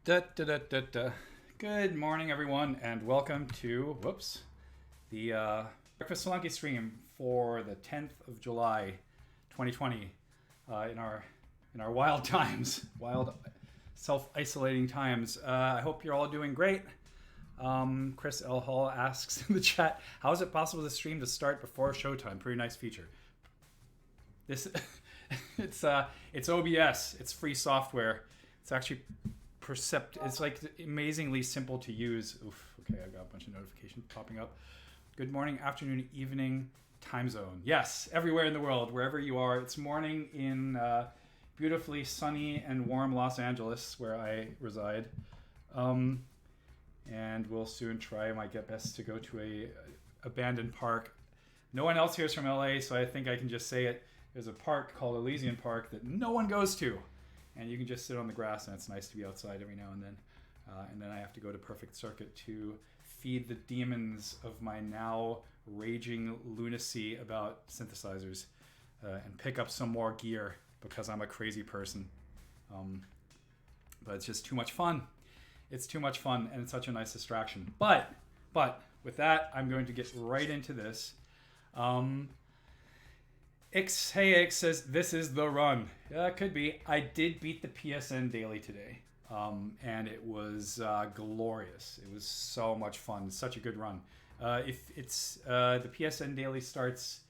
Da, da, da, da, da. Good morning, everyone, and welcome to the Breakfast Spelunky stream for the 10th of July, 2020. In our wild times, wild self-isolating times. I hope you're all doing great. Chris L. Hall asks in the chat, "How is it possible to stream to start before showtime?" Pretty nice feature. This, it's OBS. It's free software. It's actually it's like amazingly simple to use. Oof, okay, I got a bunch of notifications popping up. Good morning, afternoon, evening, time zone. Yes, everywhere in the world, wherever you are. It's morning in beautifully sunny and warm Los Angeles, where I reside. And we'll soon try my best to go to a abandoned park. No one else here is from LA, so I think I can just say it. There's a park called Elysian Park that no one goes to. And you can just sit on the grass, and it's nice to be outside every now and then. And then I have to go to Perfect Circuit to feed the demons of my now raging lunacy about synthesizers and pick up some more gear because I'm a crazy person. But it's just too much fun. It's too much fun, and it's such a nice distraction. But with that, I'm going to get right into this. X says, "This is the run." Yeah, it could be. I did beat the PSN daily today, and it was glorious. It was so much fun. Such a good run. If it's the PSN daily starts,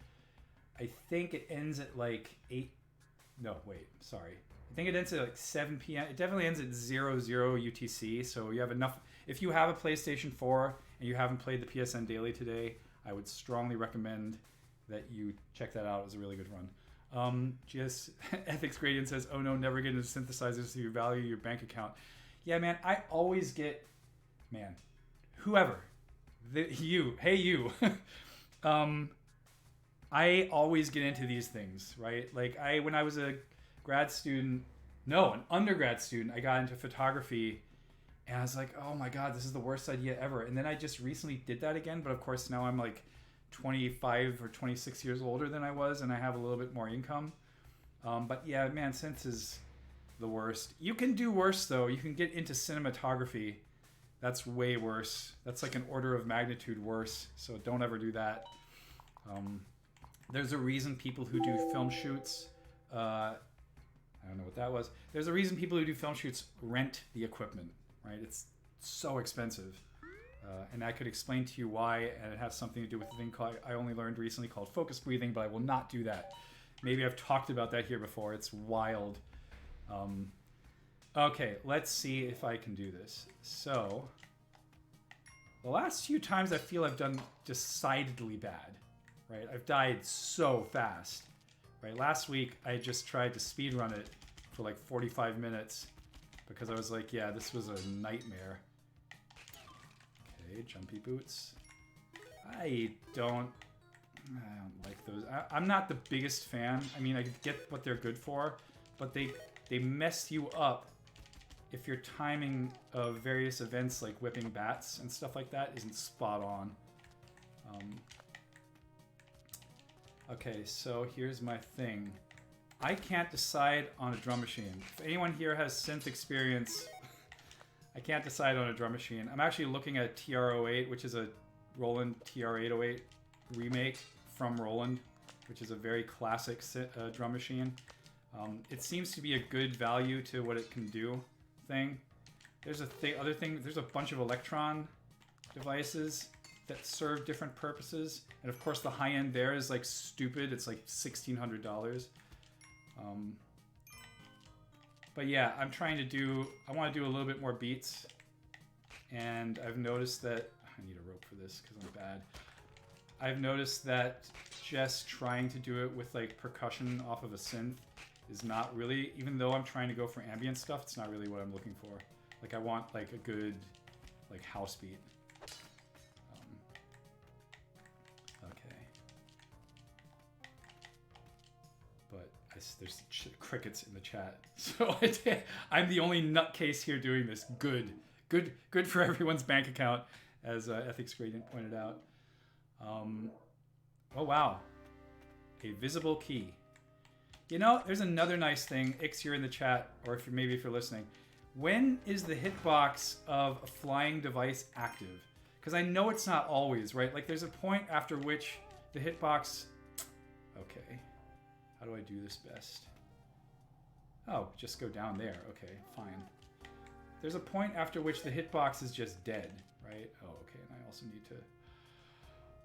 I think it ends at like 8. No, wait, sorry. I think it ends at like 7 p.m. It definitely ends at 00 UTC. So you have enough. If you have a PlayStation 4 and you haven't played the PSN daily today, I would strongly recommend that you check that out. It was a really good run. GS Ethics Gradient says, "Oh no, never get into synthesizers so you value your bank account." Yeah, man, I always get, whoever, you, I always get into these things, right? Like when I was an undergrad student, I got into photography, and I was like, oh my God, this is the worst idea ever. And then I just recently did that again, but of course now I'm like 25 or 26 years older than I was, and I have a little bit more income. But yeah, man, synths is the worst. You can do worse though. You can get into cinematography. That's way worse. That's like an order of magnitude worse. So don't ever do that. There's a reason people who do film shoots, I don't know what that was. There's a reason people who do film shoots rent the equipment, right? It's so expensive. And I could explain to you why, and it has something to do with the thing I only learned recently called focus breathing, but I will not do that. Maybe I've talked about that here before. It's wild. Okay, let's see if I can do this. So, the last few times I feel I've done decidedly bad, right? I've died so fast, right? Last week, I just tried to speedrun it for like 45 minutes because I was like, yeah, this was a nightmare. Okay, jumpy boots. I don't like those. I'm not the biggest fan. I mean, I get what they're good for, but they mess you up if your timing of various events like whipping bats and stuff like that isn't spot on. Okay, so here's my thing. I can't decide on a drum machine. If anyone here has synth experience, I can't decide on a drum machine. I'm actually looking at TR-08, which is a Roland TR-808 remake from Roland, which is a very classic drum machine. It seems to be a good value to what it can do thing. There's there's a bunch of Electron devices that serve different purposes. And of course the high end there is like stupid. It's like $1,600. But yeah, I want to do a little bit more beats. And I've noticed that, I need a rope for this because I'm bad. I've noticed that just trying to do it with like percussion off of a synth is not really, even though I'm trying to go for ambient stuff, it's not really what I'm looking for. Like I want like a good like house beat. Okay. But there's crickets in the chat. So I'm the only nutcase here doing this. Good for everyone's bank account, as Ethics Gradient pointed out. Oh wow, a visible key. You know, there's another nice thing. Ix, you're in the chat, or if you're listening. When is the hitbox of a flying device active? Because I know it's not always, right? Like there's a point after which the hitbox... Okay. How do I do this best? Oh, just go down there. Okay, fine. There's a point after which the hitbox is just dead, right? Oh, okay, and I also need to...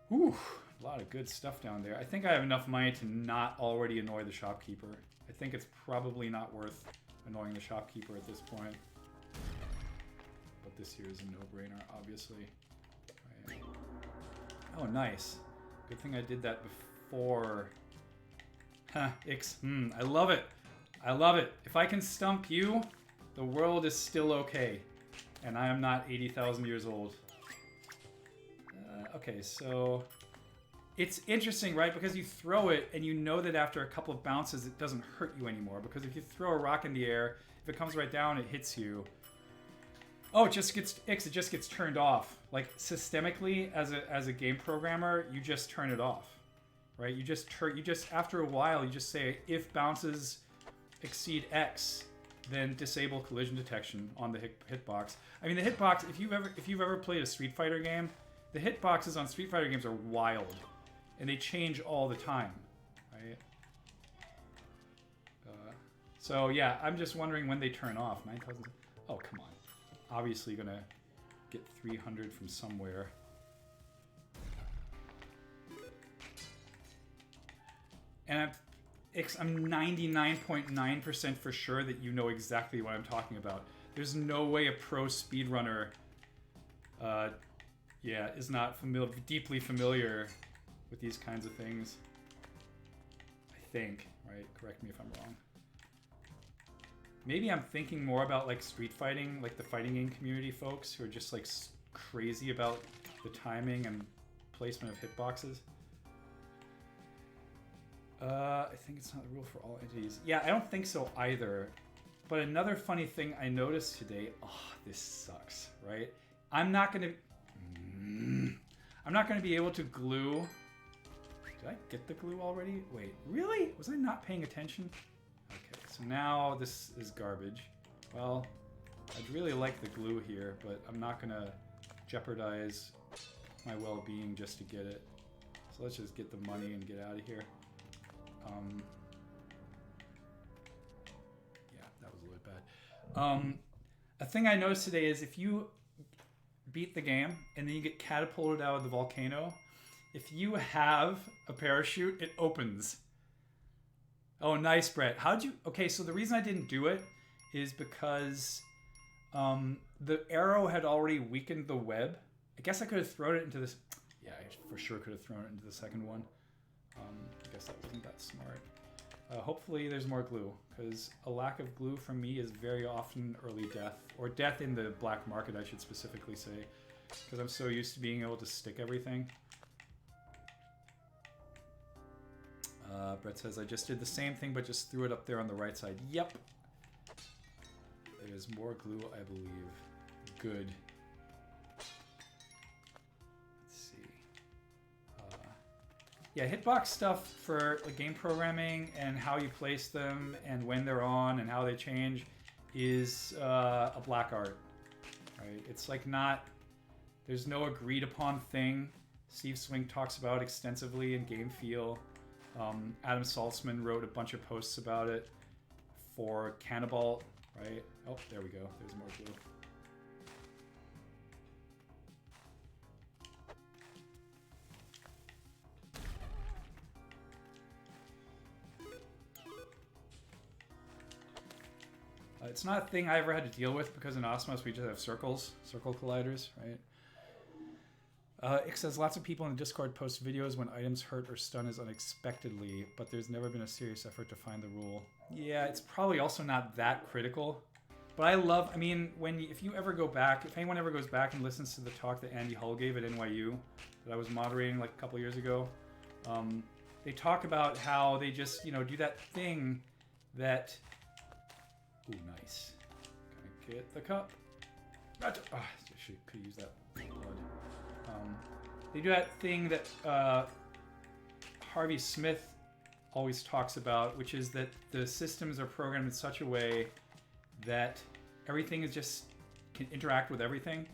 Whew, a lot of good stuff down there. I think I have enough money to not already annoy the shopkeeper. I think it's probably not worth annoying the shopkeeper at this point. But this here is a no-brainer, obviously. Right. Oh, nice. Good thing I did that before. Huh, Ix. I love it. I love it. If I can stump you, the world is still okay. And I am not 80,000 years old. Okay, so... It's interesting, right? Because you throw it, and you know that after a couple of bounces, it doesn't hurt you anymore. Because if you throw a rock in the air, if it comes right down, it hits you. Oh, it just gets turned off. Like, systemically, as a game programmer, you just turn it off. Right? You just after a while, you just say, if bounces exceed X, then disable collision detection on the hitbox. I mean, the hitbox, if you've ever played a Street Fighter game, the hitboxes on Street Fighter games are wild. And they change all the time, right? So yeah, I'm just wondering when they turn off. 9,000. Oh, come on. Obviously gonna get 300 from somewhere. And I'm 99.9% for sure that you know exactly what I'm talking about. There's no way a pro speedrunner, is not deeply familiar with these kinds of things. I think, right? Correct me if I'm wrong. Maybe I'm thinking more about like street fighting, like the fighting game community folks who are just like crazy about the timing and placement of hitboxes. I think it's not a rule for all entities. Yeah, I don't think so either. But another funny thing I noticed today, this sucks, right? I'm not gonna be able to glue. Did I get the glue already? Wait, really? Was I not paying attention? Okay, so now this is garbage. Well, I'd really like the glue here, but I'm not gonna jeopardize my well-being just to get it. So let's just get the money and get out of here. Yeah, that was a little bad. A thing I noticed today is if you beat the game and then you get catapulted out of the volcano, if you have a parachute, it opens. Oh, nice, Brett. How'd you... Okay, so the reason I didn't do it is because the arrow had already weakened the web. I guess I could have thrown it into this... Yeah, I for sure could have thrown it into the second one. I guess that wasn't that smart. Hopefully there's more glue, because a lack of glue from me is very often early death. Or death in the black market, I should specifically say. Because I'm so used to being able to stick everything. Brett says, I just did the same thing, but just threw it up there on the right side. Yep. There's more glue, I believe. Good. Let's see. Yeah, hitbox stuff for like game programming and how you place them and when they're on and how they change is a black art. Right? It's like not... There's no agreed upon thing. Steve Swink talks about extensively in Game Feel. Adam Saltzman wrote a bunch of posts about it for Cannibal, right? Oh, there we go. There's more glue. It's not a thing I ever had to deal with because in Osmos we just have circle colliders, right? It says lots of people in the Discord post videos when items hurt or stun us unexpectedly, but there's never been a serious effort to find the rule. Yeah, it's probably also not that critical. But I love, I mean, if anyone ever goes back and listens to the talk that Andy Hull gave at NYU that I was moderating like a couple years ago, they talk about how they just, do that thing that... Ooh, nice. Can I get the cup? I could use that blood. They do that thing that Harvey Smith always talks about, which is that the systems are programmed in such a way that everything is just can interact with everything.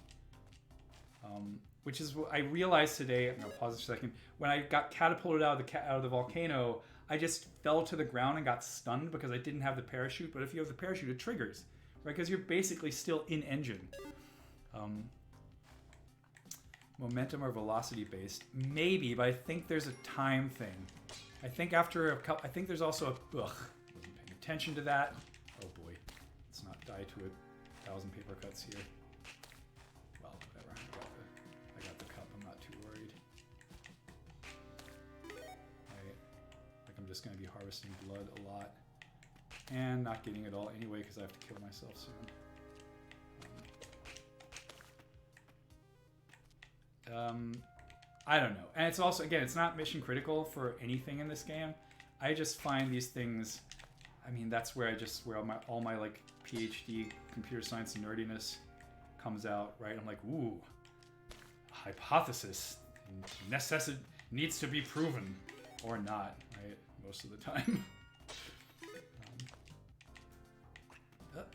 Which is what I realized today. I'm gonna pause a second. When I got catapulted out of the volcano, I just fell to the ground and got stunned because I didn't have the parachute. But if you have the parachute, it triggers, right? Because you're basically still in engine. Momentum or velocity based, maybe, but I think there's a time thing. I think after a couple, I think there's also a. Wasn't paying attention to that. Oh boy, let's not die to 1,000 paper cuts here. Well, whatever. I got the cup. I'm not too worried. Right. Like I'm just gonna be harvesting blood a lot, and not getting it all anyway because I have to kill myself soon. I don't know. And it's also, again, it's not mission critical for anything in this game. I just find these things, I mean, that's where all my like PhD computer science nerdiness comes out, right? I'm like, ooh, hypothesis needs to be proven or not, right? Most of the time. Thank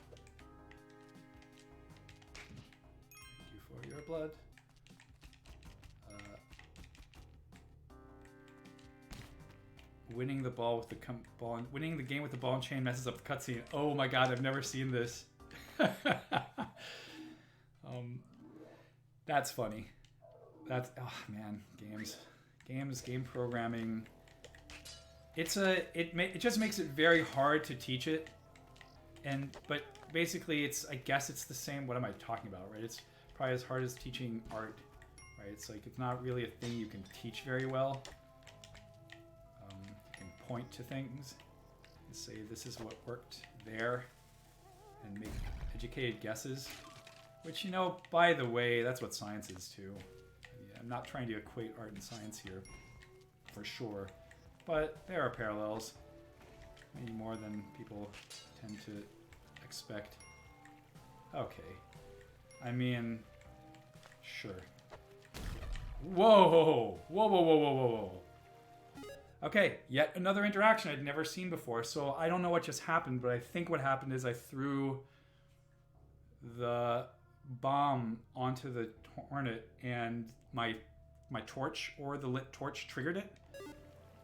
you for your blood. Winning the ball with the winning the game with the ball and chain messes up the cutscene. Oh my god, I've never seen this. That's funny. That's oh man, game programming. It just makes it very hard to teach it, but basically I guess it's the same. What am I talking about, right? It's probably as hard as teaching art, right? It's like it's not really a thing you can teach very well. Point to things and say this is what worked there and make educated guesses, which, you know, by the way, that's what science is too. I'm not trying to equate art and science here for sure, but there are parallels, maybe more than people tend to expect. Okay, I mean, sure. Whoa, whoa, whoa, whoa, whoa, whoa, whoa. Okay, yet another interaction I'd never seen before. So I don't know what just happened, but I think what happened is I threw the bomb onto the hornet and my torch or the lit torch triggered it.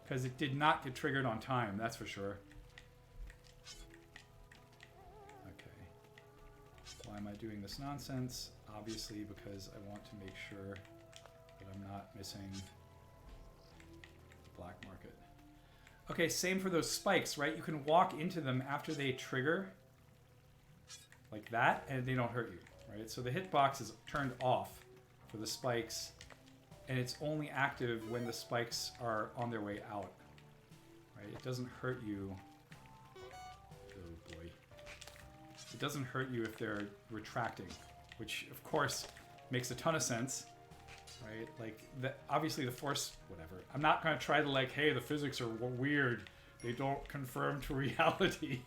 Because it did not get triggered on time, that's for sure. Okay. Why am I doing this nonsense? Obviously because I want to make sure that I'm not missing black market. Okay, same for those spikes, right? You can walk into them after they trigger like that and they don't hurt you, right? So the hitbox is turned off for the spikes and it's only active when the spikes are on their way out, right? It doesn't hurt you. Oh boy. It doesn't hurt you if they're retracting, which of course makes a ton of sense. Right, like obviously the force, whatever. I'm not gonna try to like, hey, the physics are weird. They don't conform to reality.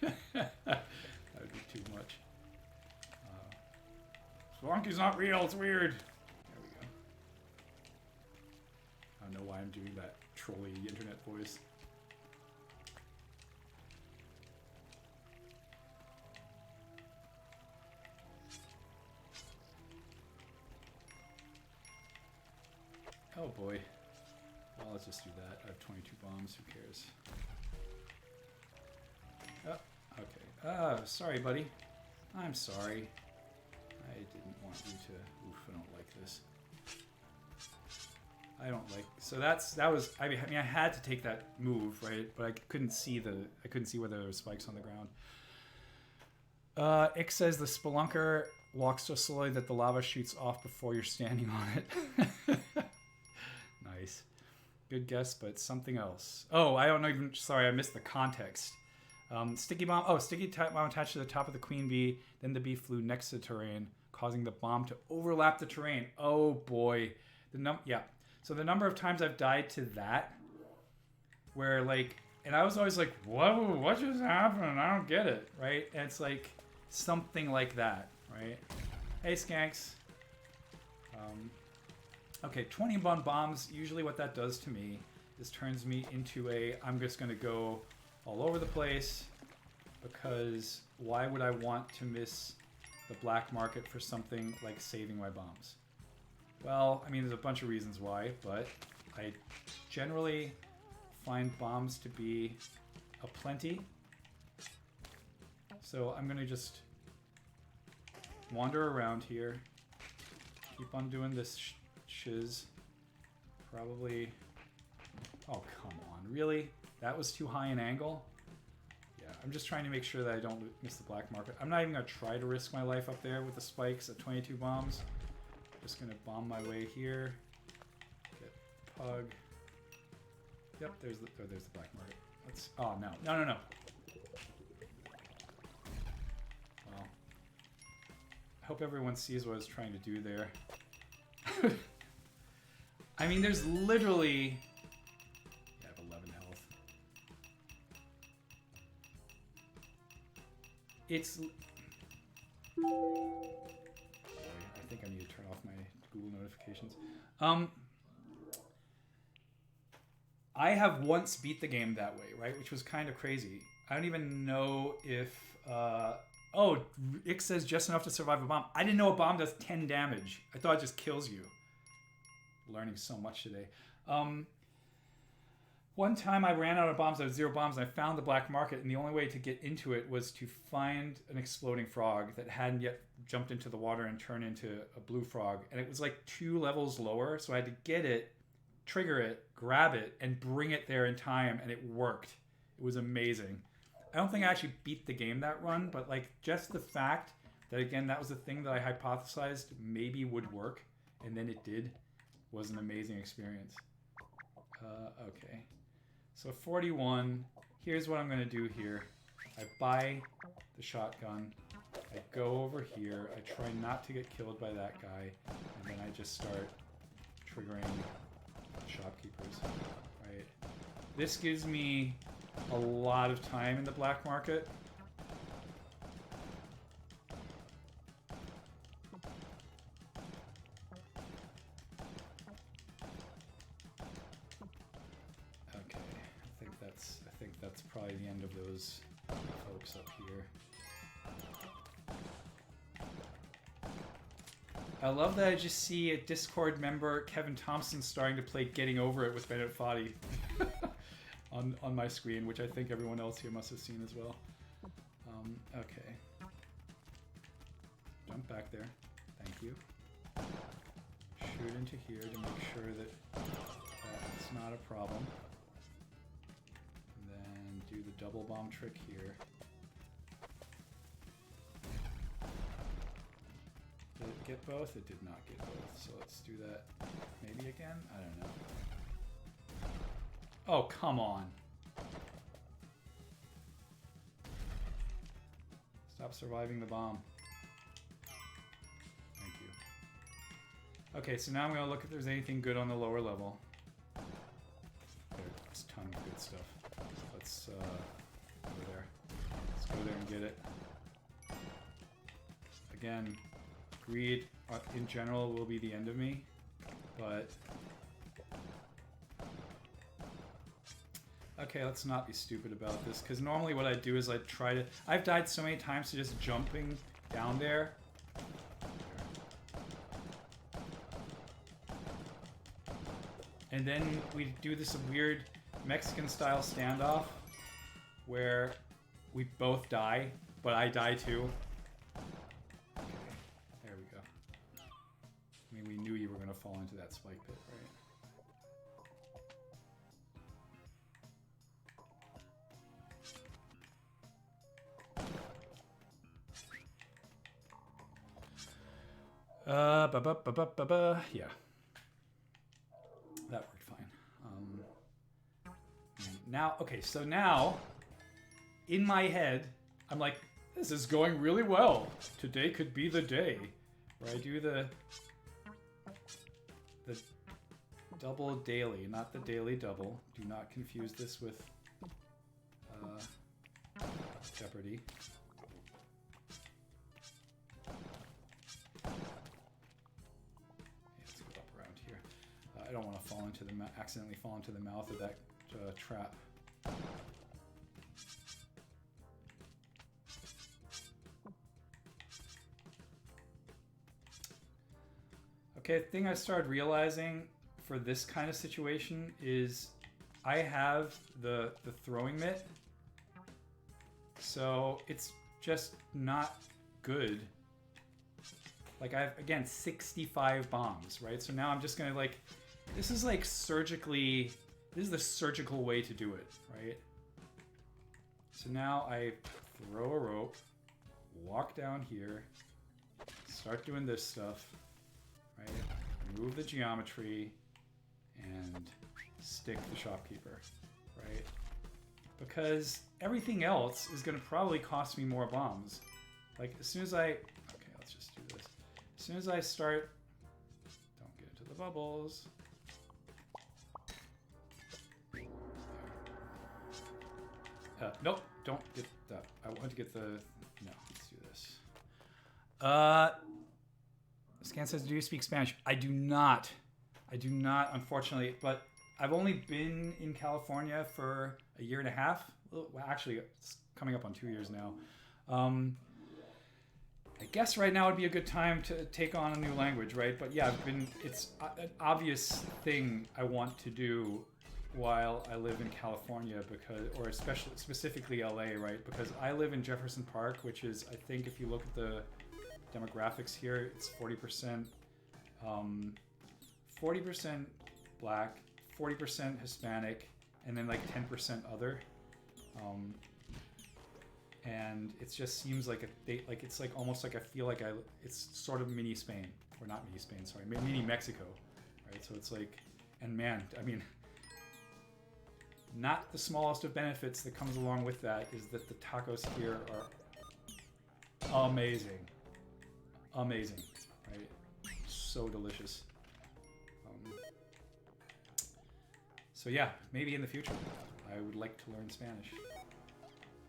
That would be too much. Spelunky's not real. It's weird. There we go. I don't know why I'm doing that trolly internet voice. Oh boy. Well, let's just do that. I have 22 bombs. Who cares? Oh, okay. Sorry, buddy. I'm sorry. I didn't want you to... Oof, I don't like this. I don't like... So that was... I mean, I had to take that move, right? But I couldn't see whether there were spikes on the ground. Ick says the spelunker walks so slowly that the lava shoots off before you're standing on it. Nice. Good guess, but something else. Oh, I don't know even... Sorry, I missed the context. Sticky bomb... Oh, sticky bomb attached to the top of the queen bee. Then the bee flew next to the terrain, causing the bomb to overlap the terrain. Oh, boy. Yeah. So the number of times I've died to that, where, like... And I was always like, what just happened? I don't get it, right? And it's like something like that, right? Hey, skanks. Okay, 21 bombs. Usually what that does to me is turns me into I'm just going to go all over the place because why would I want to miss the black market for something like saving my bombs? Well, I mean, there's a bunch of reasons why, but I generally find bombs to be a plenty. So I'm gonna just wander around here, keep on doing this shiz. Probably, oh come on, really? That was too high an angle? Yeah, I'm just trying to make sure that I don't miss the black market. I'm not even gonna try to risk my life up there with the spikes at 22 bombs. Just gonna bomb my way here. Get pug. Yep, there's the black market. Let's, oh no, no. Well, I hope everyone sees what I was trying to do there. I mean, there's literally, I have 11 health. It's, I think I need to turn off my Google notifications. I have once beat the game that way, right? Which was kind of crazy. I don't even know if... oh, Ick says just enough to survive a bomb. I didn't know a bomb does 10 damage. I thought it just kills you. Learning so much today. One time I ran out of bombs. I had 0 bombs, and I found the black market, and the only way to get into it was to find an exploding frog that hadn't yet jumped into the water and turned into a blue frog. And it was like 2 levels lower, so I had to get it, trigger it, grab it, and bring it there in time, and it worked. It was amazing. I don't think I actually beat the game that run, but like just the fact that, again, that was the thing that I hypothesized maybe would work, and then it did, was an amazing experience. Okay. So 41, here's what I'm gonna do here. I buy the shotgun, I go over here, I try not to get killed by that guy, and then I just start triggering shopkeepers, right? This gives me a lot of time in the black market. Okay, I think that's probably the end of those folks up here. I love that I just see a Discord member, Kevin Thompson, starting to play Getting Over It with Bennett Foddy on my screen, which I think everyone else here must have seen as well. Okay. Jump back there. Thank you. Shoot into here to make sure that that's not a problem. And then do the double bomb trick here. Did it get both? It did not get both. So let's do that maybe again? I don't know. Oh, come on. Stop surviving the bomb. Thank you. Okay, so now I'm going to look if there's anything good on the lower level. There's a ton of good stuff. Let's go there. Let's go there and get it. Again, greed in general will be the end of me, but okay, let's not be stupid about this, because normally what I do is I try to... I've died so many times to just jumping down there. And then we do this weird Mexican-style standoff where we both die, but I die too. Okay, there we go. I mean, we knew you were going to fall into that spike pit, right? Yeah. That worked fine. Now, okay, so now, in my head, I'm like, this is going really well. Today could be the day where I do the double daily, not the daily double. Do not confuse this with Jeopardy. I don't want to fall into the accidentally fall into the mouth of that trap. Okay, the thing I started realizing for this kind of situation is I have the throwing mitt, so it's just not good. Like I have, again, 65 bombs, right? So now I'm just gonna like, this is like surgically, this is the surgical way to do it, right? So now I throw a rope, walk down here, start doing this stuff, right? Move the geometry, and stick the shopkeeper, right? Because everything else is gonna probably cost me more bombs. Like as soon as I, okay, let's just do this. As soon as I start, don't get into the bubbles. Nope, don't get that. I want to get the, no, let's do this. Scan says, do you speak Spanish? I do not. I do not, unfortunately, but I've only been in California for a year and a half. Well, actually, it's coming up on 2 years now. I guess right now would be a good time to take on a new language, right? But yeah, it's an obvious thing I want to do while I live in California, because, or especially specifically LA, right? Because I live in Jefferson Park, which is, I think if you look at the demographics here, it's 40%, 40% Black, 40% Hispanic, and then like 10% other. And it just seems like like it's like almost like I feel like it's sort of mini Spain, or not mini Spain, sorry, mini Mexico, right? So it's like, and man, I mean, not the smallest of benefits that comes along with that is that the tacos here are amazing, amazing, right? So delicious. So yeah, maybe in the future, I would like to learn Spanish.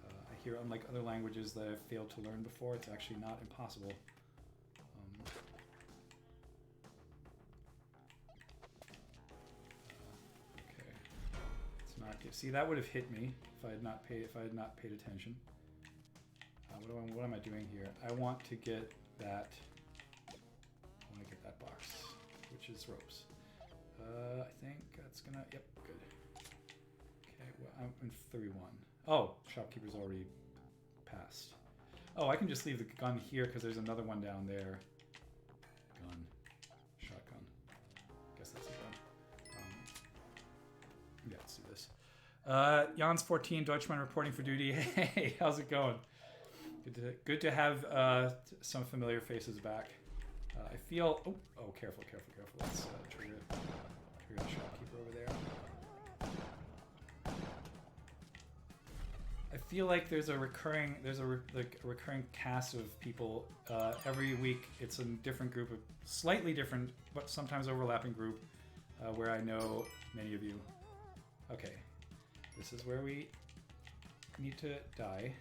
I hear, unlike other languages that I've failed to learn before, it's actually not impossible. Okay, let's not get. See, that would have hit me if I had not paid attention. What am I doing here? I want to get that. I want to get that box, which is ropes. I think that's gonna. Yep, good. Okay, well, I'm in 31. Oh, shopkeeper's already passed. Oh, I can just leave the gun here because there's another one down there. Gun. Shotgun. Guess that's a gun. Yeah, let's do this. Jans 14, Deutschman reporting for duty. Hey, how's it going? Good to have some familiar faces back. I feel... Oh, careful. Let's trigger the shopkeeper over there. I feel like there's a recurring cast of people every week. It's a different group, of slightly different but sometimes overlapping group where I know many of you. Okay, this is where we need to die.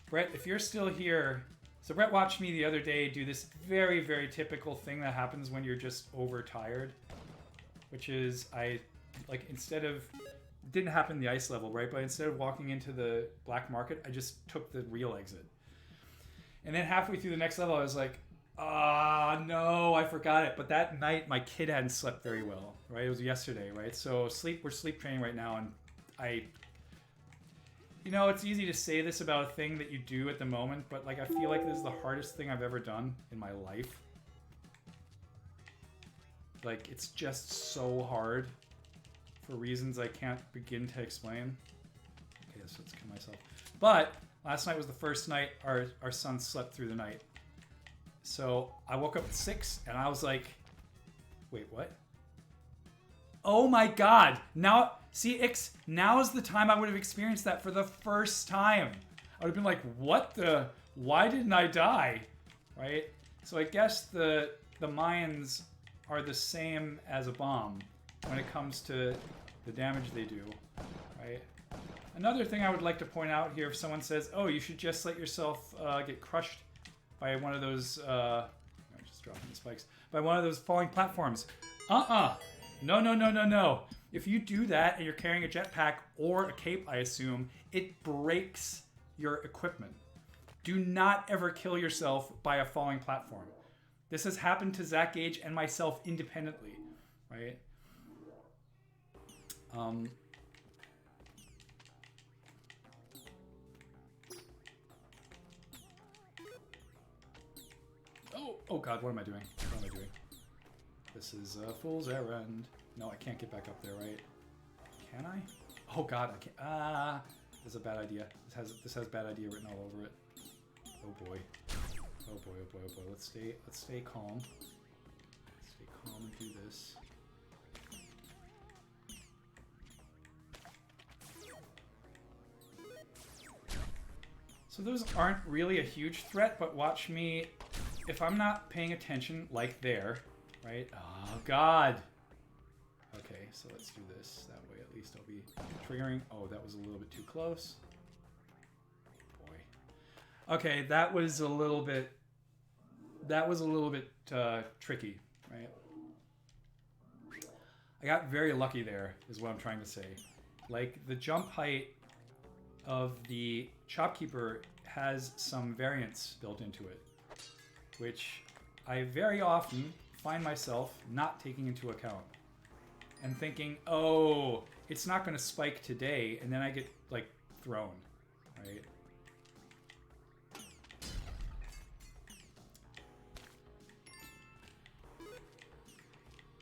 Brett, if you're still here, so Brett watched me the other day do this very, very typical thing that happens when you're just overtired, which is instead of, didn't happen in the ice level, right? But instead of walking into the black market, I just took the real exit. And then halfway through the next level, I was like, no, I forgot it. But that night, my kid hadn't slept very well, right? It was yesterday, right? So we're sleep training right now, and it's easy to say this about a thing that you do at the moment, but like I feel like this is the hardest thing I've ever done in my life. Like, it's just so hard for reasons I can't begin to explain. Okay, so let's kill myself. But last night was the first night our son slept through the night. So I woke up at 6 and I was like, wait, what? Oh my God. Now, see, now is the time I would have experienced that for the first time. I would have been like, why didn't I die? Right? So I guess the Mayans are the same as a bomb when it comes to the damage they do, right? Another thing I would like to point out here, if someone says, oh, you should just let yourself get crushed by one of those, I'm just dropping the spikes, by one of those falling platforms. No. If you do that and you're carrying a jetpack or a cape, I assume, it breaks your equipment. Do not ever kill yourself by a falling platform. This has happened to Zach Gage and myself independently, right? Oh God, what am I doing? What am I doing? This is a fool's errand. No, I can't get back up there, right? Can I? Oh God, I can't. This is a bad idea. This has bad idea written all over it. Oh boy. Oh boy, oh boy, oh boy. Let's stay calm. Stay calm and do this. So those aren't really a huge threat, but watch me. If I'm not paying attention, like there, right? Oh, God. Okay, so let's do this. That way at least I'll be triggering. Oh, that was a little bit too close. Boy. Okay, that was a little bit tricky, right? I got very lucky there, is what I'm trying to say. Like, the jump height of the Shopkeeper has some variance built into it, which I very often find myself not taking into account and thinking, oh, it's not going to spike today, and then I get, like, thrown, right?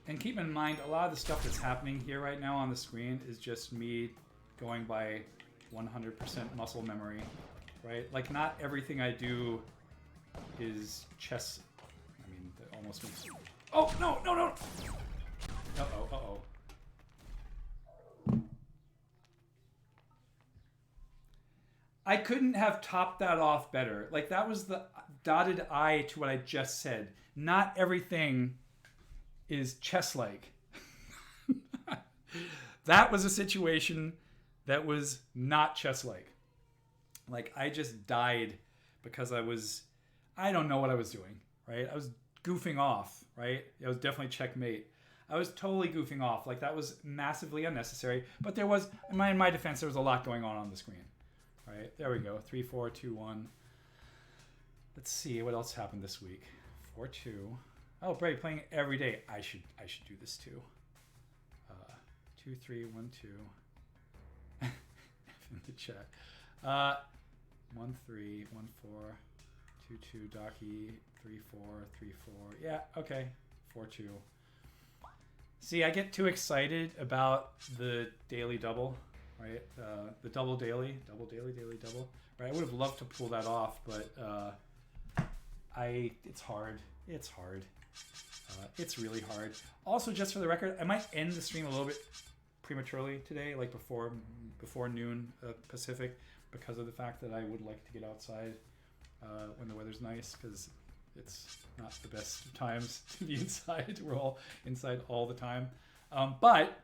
And keep in mind, a lot of the stuff that's happening here right now on the screen is just me going by 100% muscle memory, right? Like, not everything I do is chess. I mean, that almost makes... Oh, no, no, no! Uh-oh, uh-oh. I couldn't have topped that off better. Like, that was the dotted I to what I just said. Not everything is chess-like. That was a situation that was not chess-like. Like, I just died because I don't know what I was doing, right? I was goofing off, right? It was definitely checkmate. I was totally goofing off. Like, that was massively unnecessary. But there was, in my defense, there was a lot going on the screen. Right, there we go. 3, 4, 2, 1. Let's see what else happened this week. 4, 2. Oh, Brady playing every day. I should do this too. 2, 3, 1, 2. In the chat. 1, 3, 1, 4, 2, 2. Docky 3, 4, 3, 4. Yeah, okay. 4, 2. See, I get too excited about the daily double. Right, the double daily, double. Right, I would have loved to pull that off, but it's hard. It's hard. It's really hard. Also, just for the record, I might end the stream a little bit prematurely today, like before noon Pacific, because of the fact that I would like to get outside when the weather's nice, because it's not the best of times to be inside. We're all inside all the time, but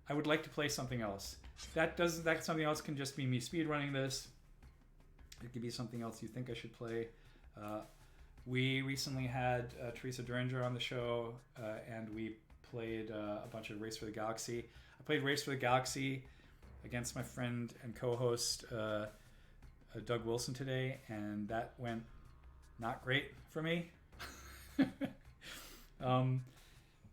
I would like to play something else. That something else can just be me speedrunning this. It could be something else you think I should play. We recently had Teresa Duringer on the show, and we played a bunch of Race for the Galaxy. I played Race for the Galaxy against my friend and co-host Doug Wilson today, and that went not great for me.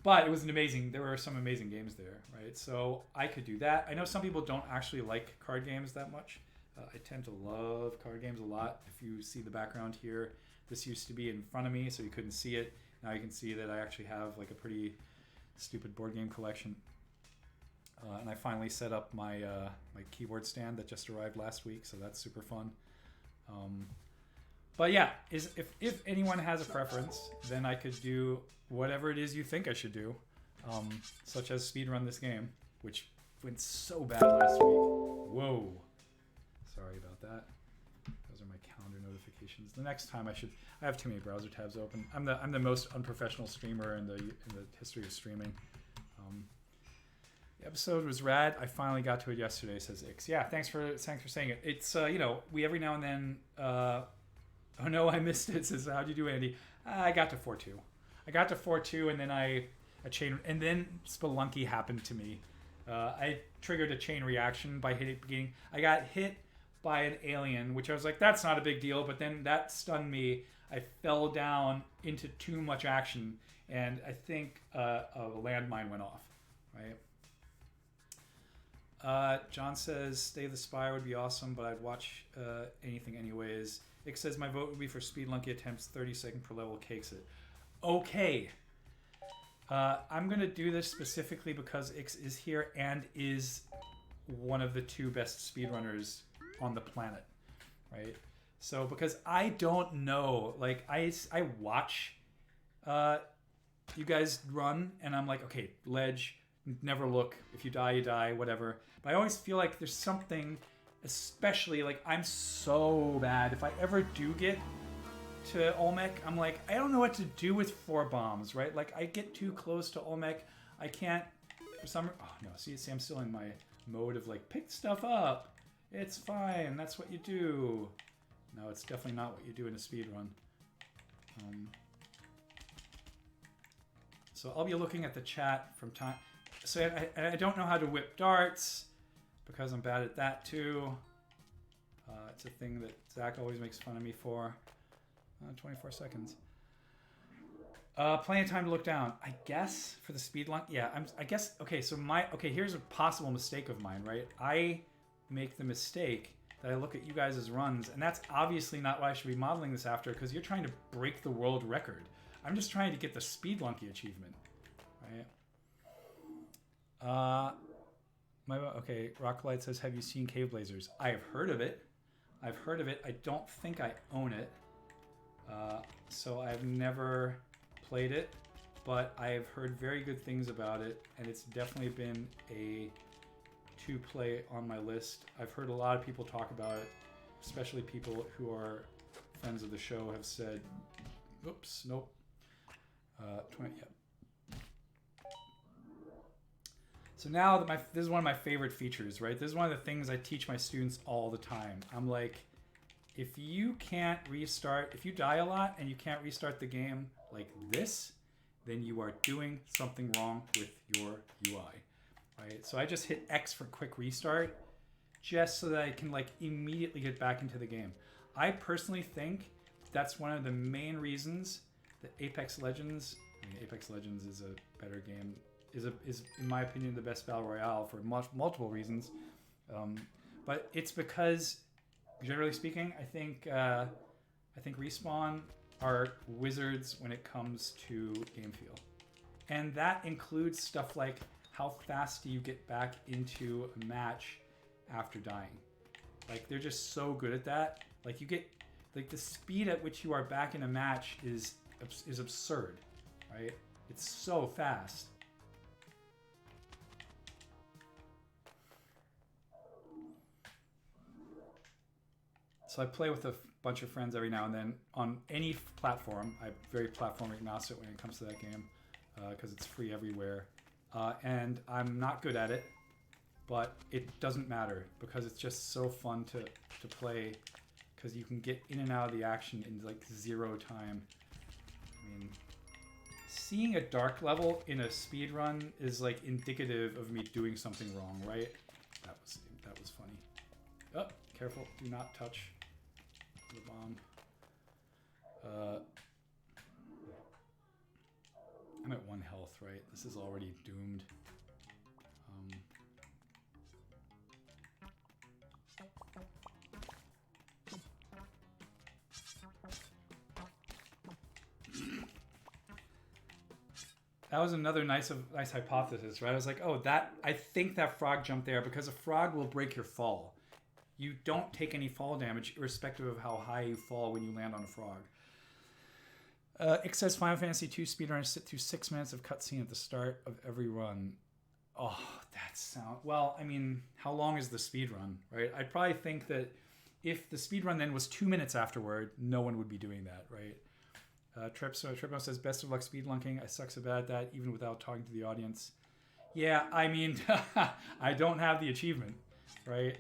But it was there were some amazing games there, right? So I could do that. I know some people don't actually like card games that much. I tend to love card games a lot. If you see the background here, this used to be in front of me, so you couldn't see it. Now you can see that I actually have like a pretty stupid board game collection. And I finally set up my my keyboard stand that just arrived last week, so that's super fun. But yeah, if anyone has a preference, then I could do whatever it is you think I should do, such as speedrun this game, which went so bad last week. Whoa. Sorry about that. Those are my calendar notifications. The next time I have too many browser tabs open. I'm the most unprofessional streamer in the history of streaming. The episode was rad. I finally got to it yesterday, says Ix. Yeah, thanks for saying it. It's we every now and then oh no, I missed it. Says, how'd you do, Andy? I got to 4-2. I got to 4-2, and then a chain, and then Spelunky happened to me. I triggered a chain reaction by beginning. I got hit by an alien, which I was like, that's not a big deal. But then that stunned me. I fell down into too much action, and I think a landmine went off, right? John says, Stay the Spire would be awesome, but I'd watch anything anyways. Ick says, my vote would be for Spelunky attempts, 30-second per level cakes it. Okay. I'm going to do this specifically because Ix is here and is one of the 2 best speedrunners on the planet, right? So, because I don't know, like, I watch you guys run, and I'm like, okay, ledge, never look. If you die, you die, whatever. But I always feel like there's something, especially, like, I'm so bad. If I ever do get to Olmec, I'm like, I don't know what to do with 4 bombs, right? Like, I get too close to Olmec. I can't, for some, oh no, see, I'm still in my mode of like, pick stuff up. It's fine, that's what you do. No, it's definitely not what you do in a speed run. So I'll be looking at the chat from time. So I don't know how to whip darts because I'm bad at that too. It's a thing that Zach always makes fun of me for. 24 seconds. Plenty of time to look down. I guess for the speed line. Yeah, I guess. Okay, so here's a possible mistake of mine, right? I make the mistake that I look at you guys' runs, and that's obviously not what I should be modeling this after, because you're trying to break the world record. I'm just trying to get the Spelunky achievement, right? Okay, Rocklight says, have you seen Cave Blazers? I have heard of it. I don't think I own it. So I've never played it, but I have heard very good things about it, and it's definitely been a to play on my list. I've heard a lot of people talk about it, especially people who are friends of the show have said, oops, nope. 20, yeah. So now that this is one of my favorite features, right? This is one of the things I teach my students all the time. I'm like, if you can't restart, if you die a lot and you can't restart the game like this, then you are doing something wrong with your UI, right? So I just hit X for quick restart just so that I can like immediately get back into the game. I personally think that's one of the main reasons that Apex Legends is a better game, is in my opinion the best battle royale for multiple reasons. But it's because, generally speaking, I think Respawn are wizards when it comes to game feel. And that includes stuff like how fast do you get back into a match after dying. Like, they're just so good at that. Like, you get, like, the speed at which you are back in a match is absurd, right? It's so fast. So I play with a bunch of friends every now and then on any platform. I'm very platform agnostic when it comes to that game because it's free everywhere. And I'm not good at it, but it doesn't matter because it's just so fun to play because you can get in and out of the action in like 0 time. I mean, seeing a dark level in a speed run is like indicative of me doing something wrong, right? That was funny. Oh, careful, do not touch the bomb. I'm at 1 health, right? This is already doomed. That was another nice hypothesis, right? I was like, oh, I think that frog jumped there because a frog will break your fall. You don't take any fall damage, irrespective of how high you fall when you land on a frog. It says Final Fantasy II speedrunners sit through 6 minutes of cutscene at the start of every run. Oh, that sound... Well, I mean, how long is the speed run, right? I'd probably think that if the speed run then was 2 minutes afterward, no one would be doing that, right? Tripmo says, best of luck speedlunking. I suck so bad at that, even without talking to the audience. Yeah, I mean, I don't have the achievement, right?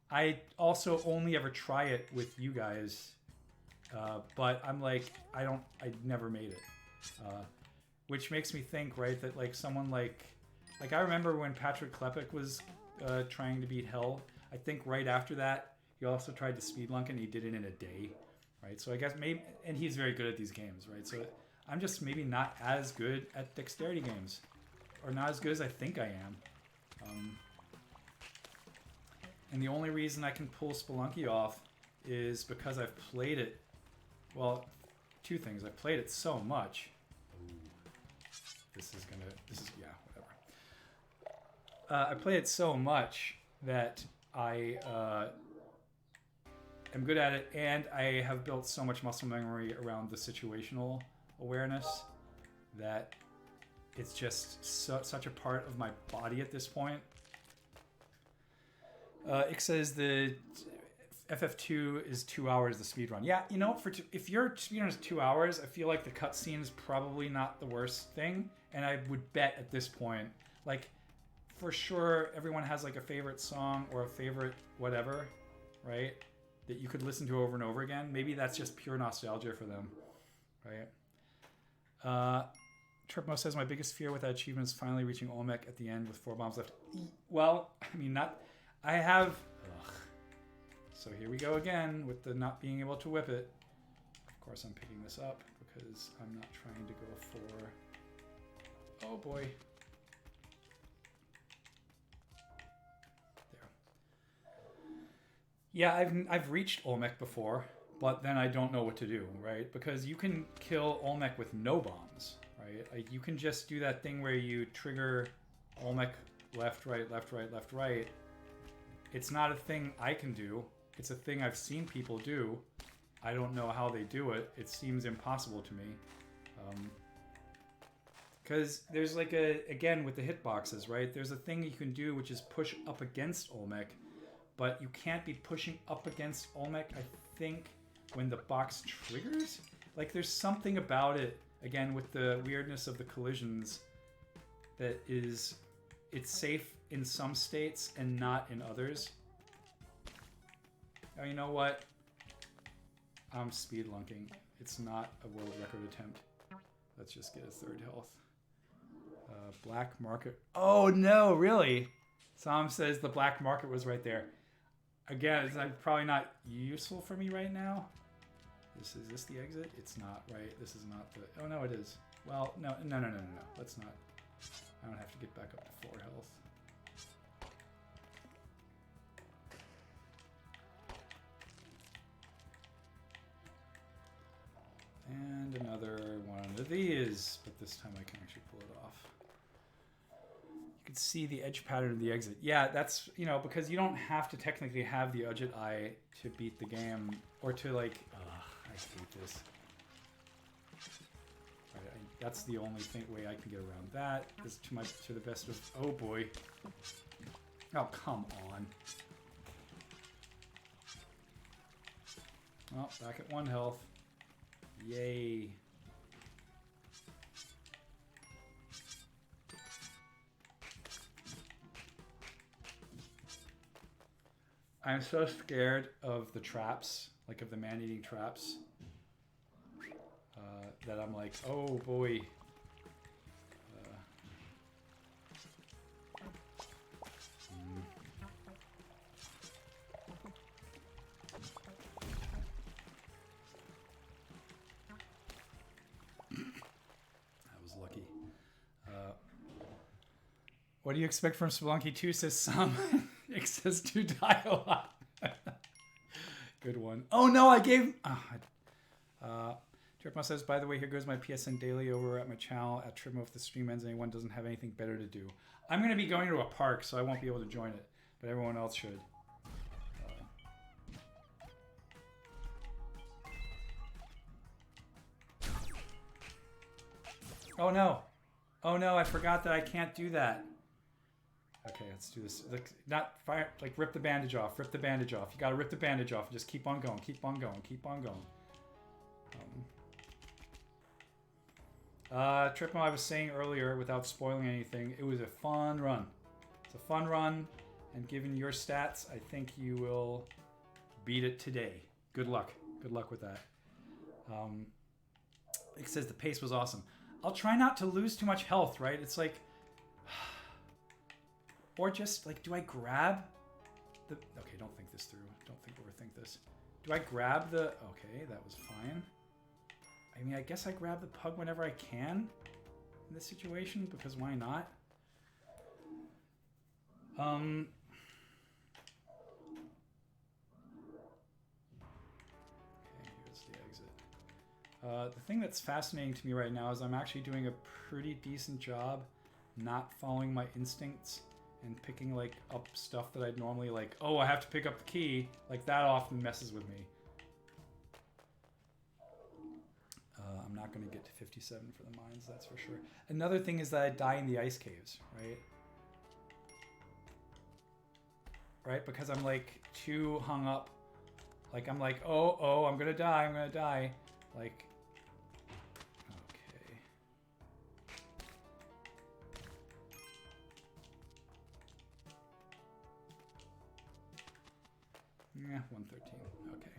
I also only ever try it with you guys, but I'm like, I never made it. Which makes me think, right, that like someone like I remember when Patrick Klepek was trying to beat Hell, I think right after that, He also tried to Spelunky and he did it in a day, right? So I guess maybe, and he's very good at these games, right? So I'm just maybe not as good at dexterity games, or not as good as I think I am. And the only reason I can pull Spelunky off is because I've played it. Well, two things. I've played it so much. Ooh. Yeah, whatever. I played it so much that I am good at it, and I have built so much muscle memory around the situational awareness that it's just such a part of my body at this point. It says the FF2 is 2 hours the speed run. Yeah, you know, if your speed run is 2 hours, I feel like the cutscene is probably not the worst thing. And I would bet at this point, like, for sure, everyone has like a favorite song or a favorite whatever, right? That you could listen to over and over again. Maybe that's just pure nostalgia for them, right? Tripmo says, my biggest fear with that achievement is finally reaching Olmec at the end with 4 bombs left. Well, I mean, I have... Ugh. So here we go again with the not being able to whip it. Of course, I'm picking this up because I'm not trying to go for... Oh boy. There. Yeah, I've reached Olmec before, but then I don't know what to do, right? Because you can kill Olmec with no bombs, right? Like, you can just do that thing where you trigger Olmec left, right, left, right, left, right. It's not a thing I can do. It's a thing I've seen people do. I don't know how they do it. It seems impossible to me. Because there's like again with the hitboxes, right? There's a thing you can do which is push up against Olmec, but you can't be pushing up against Olmec, I think, when the box triggers. Like, there's something about it, again, with the weirdness of the collisions, that is, it's safe in some states and not in others. Oh, you know what? I'm speedlunking. It's not a world record attempt. Let's just get a 3rd health. Black market. Oh no, really? Sam says the black market was right there. Again, it's probably not useful for me right now. Is this the exit? It's not, right? This is not the... Oh no, it is. Well, no. Let's not. I don't have to get back up to 4 health. And another one of these, but this time I can actually pull it off. You can see the edge pattern of the exit. Yeah, that's, you know, because you don't have to technically have the Udget Eye to beat the game, or to like, I hate this. Right, that's the only way I can get around that, is to the best of, oh boy. Oh, come on. Well, back at 1 health. Yay. I'm so scared of the traps, like of the man-eating traps, that I'm like, oh boy. That was lucky. What do you expect from Spelunky 2, says some. It says to die a lot. Good one. Oh no, I gave... Tripmo says, by the way, here goes my PSN daily over at my channel at Tripmo. If the stream ends, anyone doesn't have anything better to do. I'm going to be going to a park, so I won't be able to join it, but everyone else should. Oh no. Oh no, I forgot that I can't do that. Okay, let's do this. Like, not fire, like rip the bandage off. Rip the bandage off. You gotta rip the bandage off and just keep on going. Keep on going. Keep on going. Tripmo, I was saying earlier, without spoiling anything, it was a fun run. It's a fun run, and given your stats, I think you will beat it today. Good luck. Good luck with that. It says the pace was awesome. I'll try not to lose too much health, right? It's like... Or just, like, do I grab? Okay, don't think this through. Don't overthink this. Do I grab the... Okay, that was fine. I mean, I guess I grab the pug whenever I can in this situation, because why not? Okay, here's the exit. The thing that's fascinating to me right now is I'm actually doing a pretty decent job not following my instincts and picking like up stuff that I'd normally like, oh, I have to pick up the key. Like that often messes with me. I'm not going to get to 57 for the mines, that's for sure. Another thing is that I die in the ice caves, right? Right? Because I'm like too hung up. Like I'm like, oh, I'm going to die, I'm going to die. Like, okay. Yeah, 113, okay.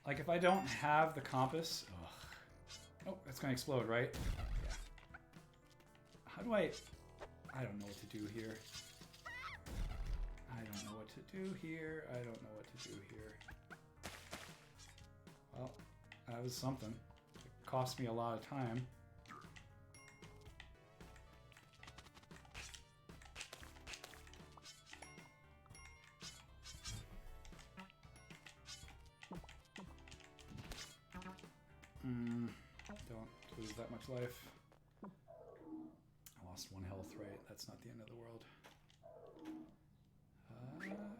Like if I don't have the compass, oh, that's gonna explode, right? Yeah. How do I don't know what to do here. I don't know what to do here. I don't know what to do here. Well, that was something. It cost me a lot of time. Don't lose that much life. I lost 1 health, right? That's not the end of the world.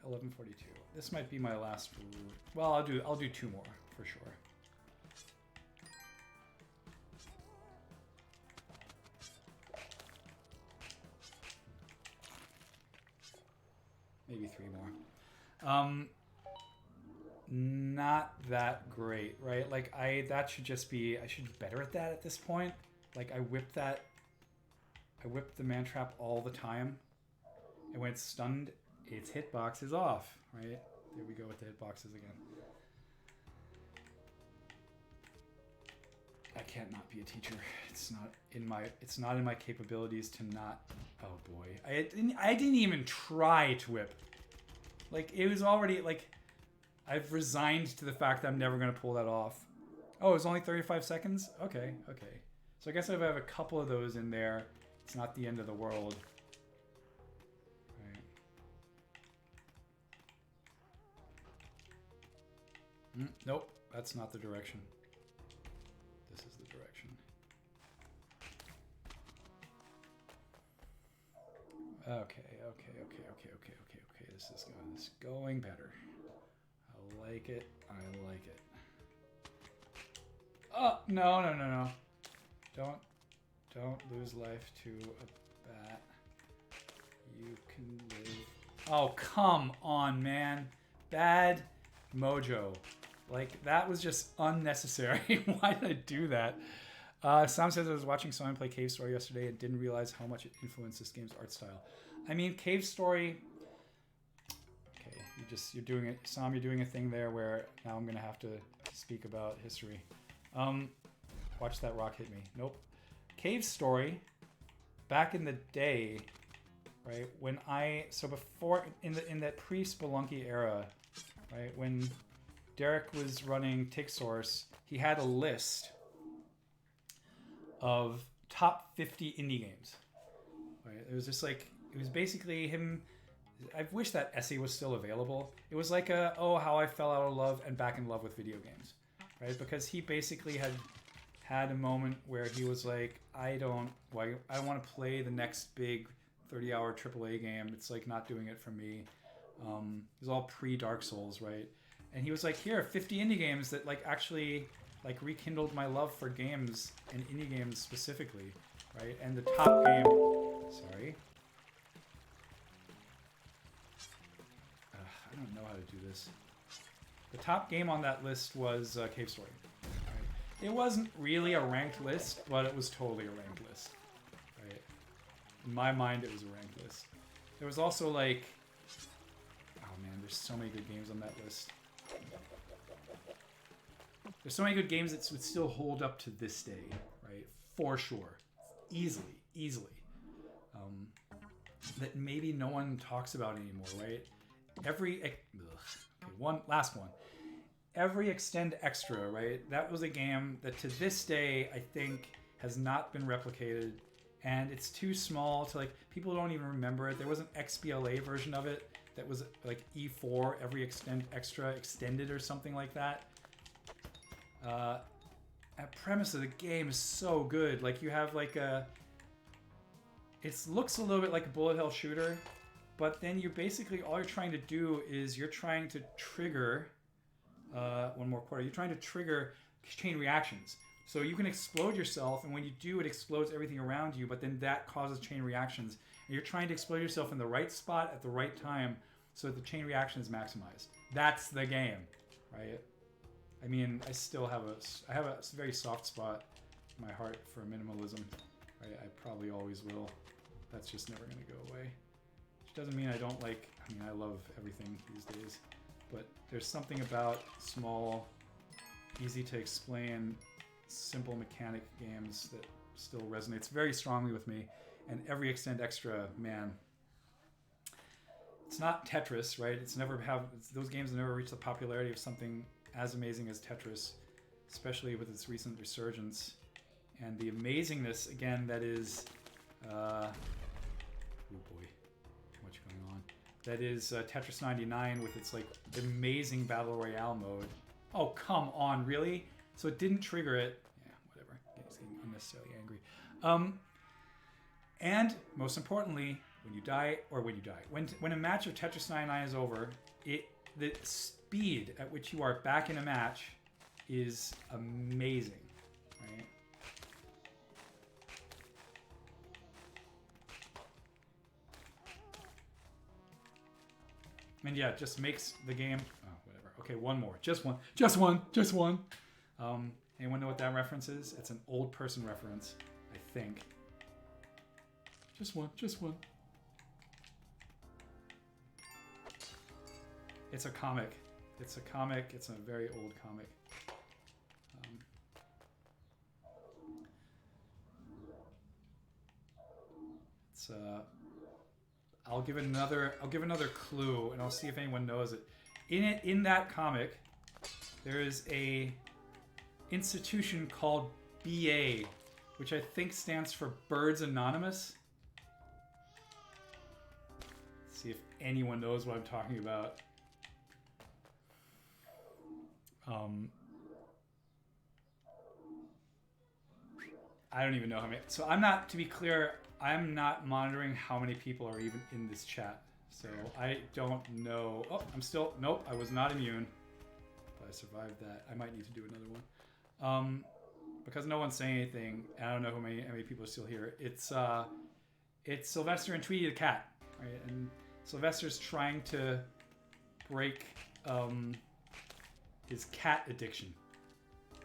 1142. This might be my last route. Well, I'll do 2 more for sure. Maybe 3 more. Not that great, right? Like that should just be, I should be better at that at this point. Like I whip the man trap all the time. And when it's stunned, its hitbox is off, right? There we go with the hitboxes again. I can't not be a teacher. It's not in my capabilities to not. Oh boy, I didn't even try to whip. Like it was already like. I've resigned to the fact that I'm never going to pull that off. Oh, it was only 35 seconds? Okay. So I guess if I have a couple of those in there, it's not the end of the world. Right. Nope, that's not the direction. This is the direction. Okay. This is going better. I like it. Oh, no. Don't lose life to a bat. You can live. Oh, come on, man. Bad mojo. Like, that was just unnecessary. Why did I do that? Sam says I was watching someone play Cave Story yesterday and didn't realize how much it influenced this game's art style. I mean, Cave Story... You're doing it, Sam. You're doing a thing there where now I'm gonna have to speak about history. Watch that rock hit me. Nope. Cave Story, back in the day, right? Before in that pre-Spelunky era, right? When Derek was running TickSource, he had a list of top 50 indie games. Right? It was just like it was basically him. I wish that essay was still available. It was like how I fell out of love and back in love with video games, right? Because he basically had a moment where he was like, I want to play the next big 30-hour AAA game. It's like not doing it for me. It was all pre-Dark Souls, right? And he was like, here, 50 indie games that like actually like rekindled my love for games and indie games specifically, right? And the top game, sorry. I don't know how to do this. The top game on that list was Cave Story. Right? It wasn't really a ranked list, but it was totally a ranked list. Right? In my mind, it was a ranked list. There was also like, oh man, there's so many good games on that list. There's so many good games that would still hold up to this day, right? For sure, easily. that maybe no one talks about anymore, right? Last one. Every Extend Extra, right? That was a game that to this day, I think, has not been replicated. And it's too small to, like, people don't even remember it. There was an XBLA version of it that was like E4, Every Extend Extra Extended or something like that. That premise of the game is so good. Like, you have like it looks a little bit like a bullet hell shooter, but then you basically, all you're trying to do is you're trying to trigger, one more quarter, you're trying to trigger chain reactions. So you can explode yourself, and when you do, it explodes everything around you, but then that causes chain reactions. And you're trying to explode yourself in the right spot at the right time so that the chain reaction is maximized. That's the game, right? I mean, I have a very soft spot in my heart for minimalism. I probably always will. That's just never going to go away. Which doesn't mean I don't like, I mean, I love everything these days. But there's something about small, easy to explain, simple mechanic games that still resonates very strongly with me. And Every Extend Extra, man, it's not Tetris, right? Those games never reached the popularity of something as amazing as Tetris, especially with its recent resurgence. And the amazingness, again, that is, oh boy, too much going on. That is Tetris 99 with its, like, amazing Battle Royale mode. Oh, come on, really? So it didn't trigger it. Yeah, whatever. It's getting unnecessarily angry. And most importantly, when a match of Tetris 99 is over, the speed at which you are back in a match is amazing, right? And yeah, it just makes the game, oh, whatever. Okay, one more, just one. Anyone know what that reference is? It's an old person reference, I think. Just one. It's a comic. It's a very old comic. I'll give another clue, and I'll see if anyone knows it. In that comic, there is a institution called BA, which I think stands for Birds Anonymous. Let's see if anyone knows what I'm talking about. I don't even know how many. So to be clear, I'm not monitoring how many people are even in this chat. So I don't know. Oh, nope, I was not immune. But I survived that. I might need to do another one. Because no one's saying anything, and I don't know how many people are still here. It's Sylvester and Tweety the cat, right? And Sylvester's trying to break his cat addiction,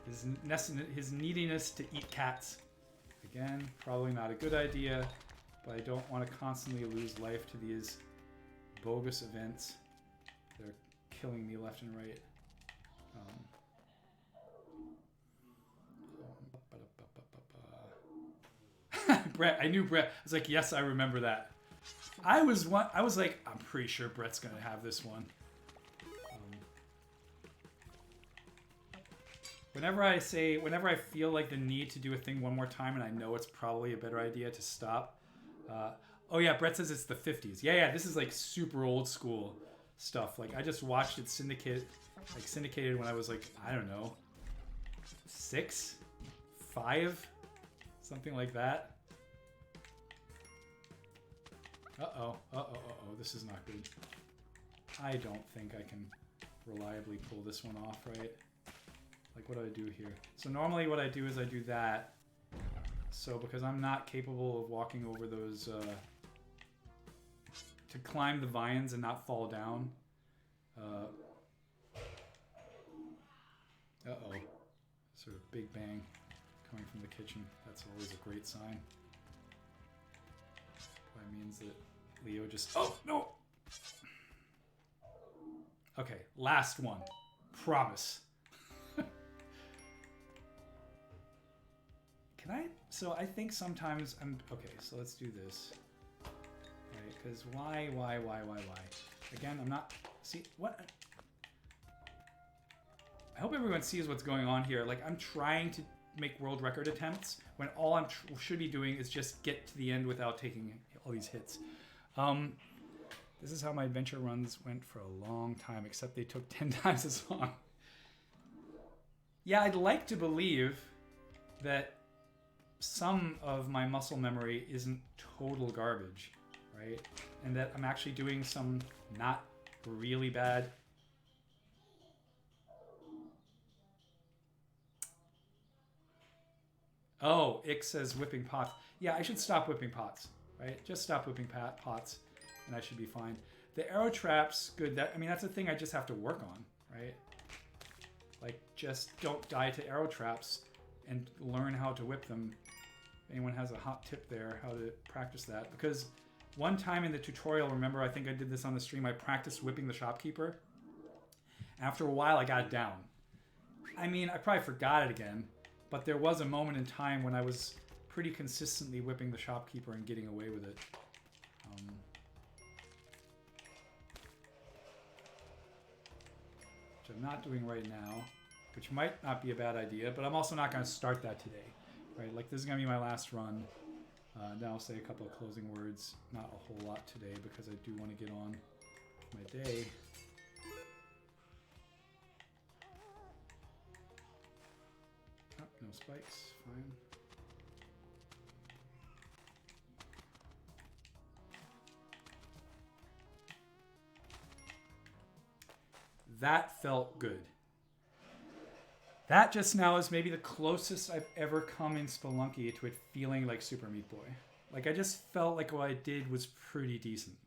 his neediness to eat cats. Again, probably not a good idea, but I don't want to constantly lose life to these bogus events that are killing me left and right. Brett, I knew Brett. I was like, yes, I remember that. I was like, I'm pretty sure Brett's gonna have this one. Whenever I feel like the need to do a thing one more time, and I know it's probably a better idea to stop. Oh yeah, Brett says it's the 50s. Yeah, this is like super old school stuff. Like, I just watched it syndicated when I was like, I don't know, 6, 5, something like that. Uh-oh, this is not good. I don't think I can reliably pull this one off, right? Like, what do I do here? So normally what I do is I do that. So because I'm not capable of walking over those, to climb the vines and not fall down. Uh-oh. Sort of big bang coming from the kitchen. That's always a great sign. That means that Leo just... Oh, no! Okay, last one. Promise. Can I... So I think sometimes I'm... Okay, so let's do this. Because why? Again, I'm not... See, what? I hope everyone sees what's going on here. Like, I'm trying to make world record attempts when all I should be doing is just get to the end without taking all these hits. This is how my adventure runs went for a long time, except they took 10 times as long. Yeah, I'd like to believe that some of my muscle memory isn't total garbage, right? And that I'm actually doing some not really bad. Oh, Ick says whipping pots. Yeah, I should stop whipping pots, right? Just stop whipping pots, and I should be fine. The arrow traps, good. I mean, that's a thing I just have to work on, right? Like, just don't die to arrow traps and learn how to whip them. If anyone has a hot tip there, how to practice that. Because one time in the tutorial, remember, I think I did this on the stream, I practiced whipping the shopkeeper. After a while, I got it down. I mean, I probably forgot it again, but there was a moment in time when I was pretty consistently whipping the shopkeeper and getting away with it. Which I'm not doing right now, which might not be a bad idea, but I'm also not going to start that today, right? Like, this is going to be my last run. Then I'll say a couple of closing words. Not a whole lot today because I do want to get on with my day. Oh, no spikes, fine. That felt good. That just now is maybe the closest I've ever come in Spelunky to it feeling like Super Meat Boy. Like, I just felt like what I did was pretty decent,